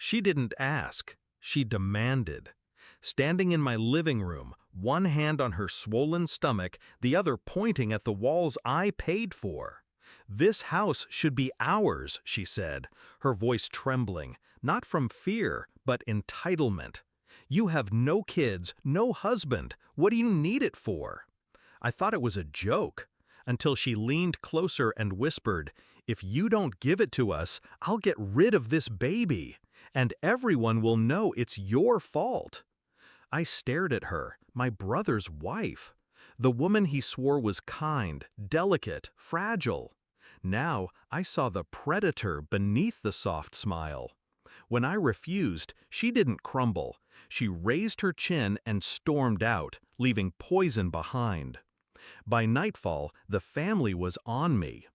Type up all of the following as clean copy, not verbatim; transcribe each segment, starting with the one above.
She didn't ask, she demanded. Standing in my living room, one hand on her swollen stomach, the other pointing at the walls I paid for. "This house should be ours," she said, her voice trembling, not from fear, but entitlement. "You have no kids, no husband. What do you need it for?" I thought it was a joke, until she leaned closer and whispered, "If you don't give it to us, I'll get rid of this baby, and everyone will know it's your fault." I stared at her, my brother's wife, the woman he swore was kind, delicate, fragile. Now I saw the predator beneath the soft smile. When I refused, she didn't crumble. She raised her chin and stormed out, leaving poison behind. By nightfall, the family was on me.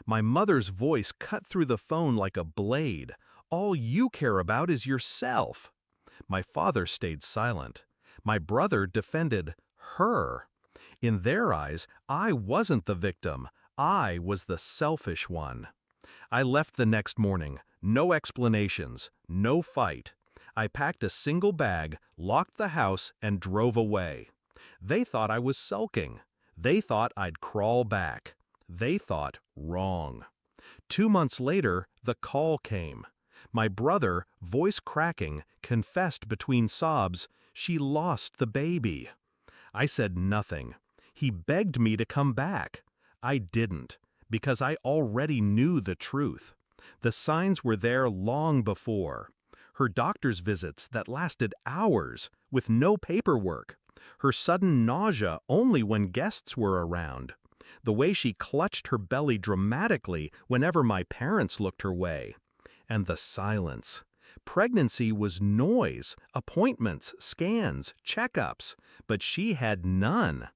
My mother's voice cut through the phone like a blade. "All you care about is yourself." My father stayed silent. My brother defended her. In their eyes, I wasn't the victim. I was the selfish one. I left the next morning. No explanations, no fight. I packed a single bag, locked the house, and drove away. They thought I was sulking. They thought I'd crawl back. They thought wrong. 2 months later, the call came. My brother, voice cracking, confessed between sobs, "She lost the baby." I said nothing. He begged me to come back. I didn't, because I already knew the truth. The signs were there long before. Her doctor's visits that lasted hours, with no paperwork. Her sudden nausea only when guests were around. The way she clutched her belly dramatically whenever my parents looked her way. And the silence. Pregnancy was noise, appointments, scans, checkups, but she had none.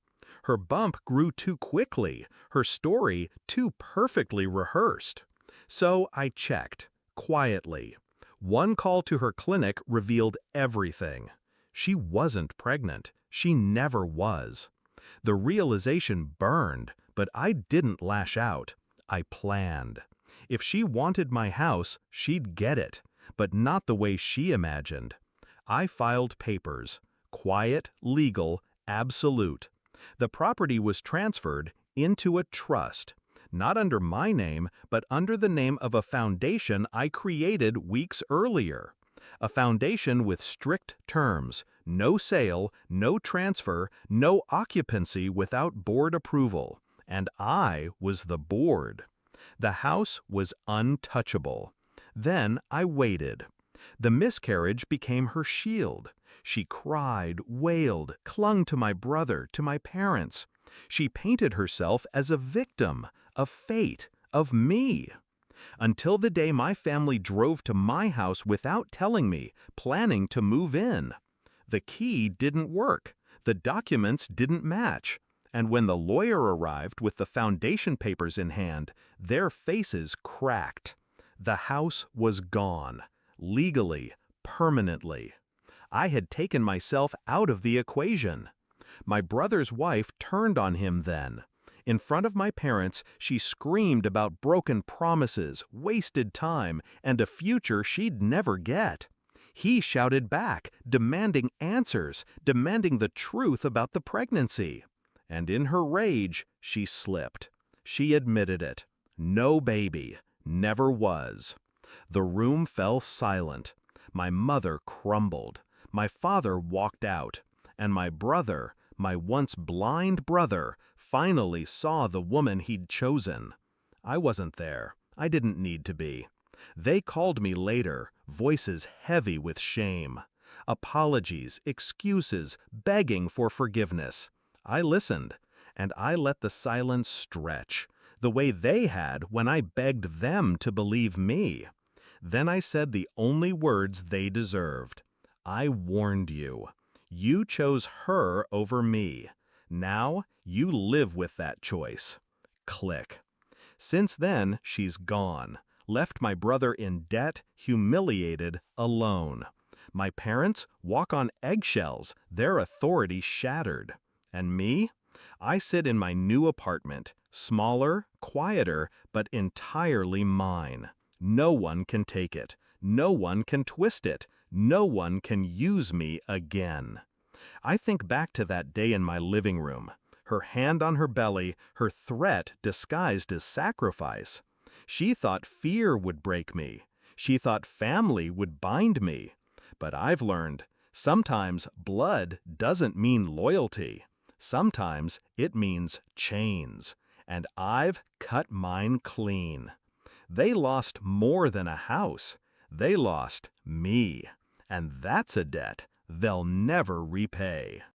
Her bump grew too quickly, her story too perfectly rehearsed. So I checked, quietly. One call to her clinic revealed everything. She wasn't pregnant. She never was. The realization burned, but I didn't lash out. I planned. If she wanted my house, she'd get it, but not the way she imagined. I filed papers. Quiet, legal, absolute. The property was transferred into a trust, not under my name, but under the name of a foundation I created weeks earlier. A foundation with strict terms, no sale, no transfer, no occupancy without board approval. And I was the board. The house was untouchable. Then I waited. The miscarriage became her shield. She cried, wailed, clung to my brother, to my parents. She painted herself as a victim, of fate, of me. Until the day my family drove to my house without telling me, planning to move in. The key didn't work. The documents didn't match. And when the lawyer arrived with the foundation papers in hand, their faces cracked. The house was gone. Legally, permanently. I had taken myself out of the equation. My brother's wife turned on him then. In front of my parents, she screamed about broken promises, wasted time, and a future she'd never get. He shouted back, demanding answers, demanding the truth about the pregnancy. And in her rage, she slipped. She admitted it. No baby. Never was. The room fell silent. My mother crumbled. My father walked out. And my brother, my once blind brother, finally saw the woman he'd chosen. I wasn't there. I didn't need to be. They called me later, voices heavy with shame. Apologies, excuses, begging for forgiveness. I listened, and I let the silence stretch, the way they had when I begged them to believe me. Then I said the only words they deserved. I warned you. You chose her over me. Now you live with that choice. Click. Since then, she's gone, left my brother in debt, humiliated, alone. My parents walk on eggshells, their authority shattered. And me? I sit in my new apartment, smaller, quieter, but entirely mine. No one can take it. No one can twist it. No one can use me again. I think back to that day in my living room. Her hand on her belly, her threat disguised as sacrifice. She thought fear would break me. She thought family would bind me. But I've learned, sometimes blood doesn't mean loyalty. Sometimes it means chains. And I've cut mine clean. They lost more than a house. They lost me. And that's a debt they'll never repay.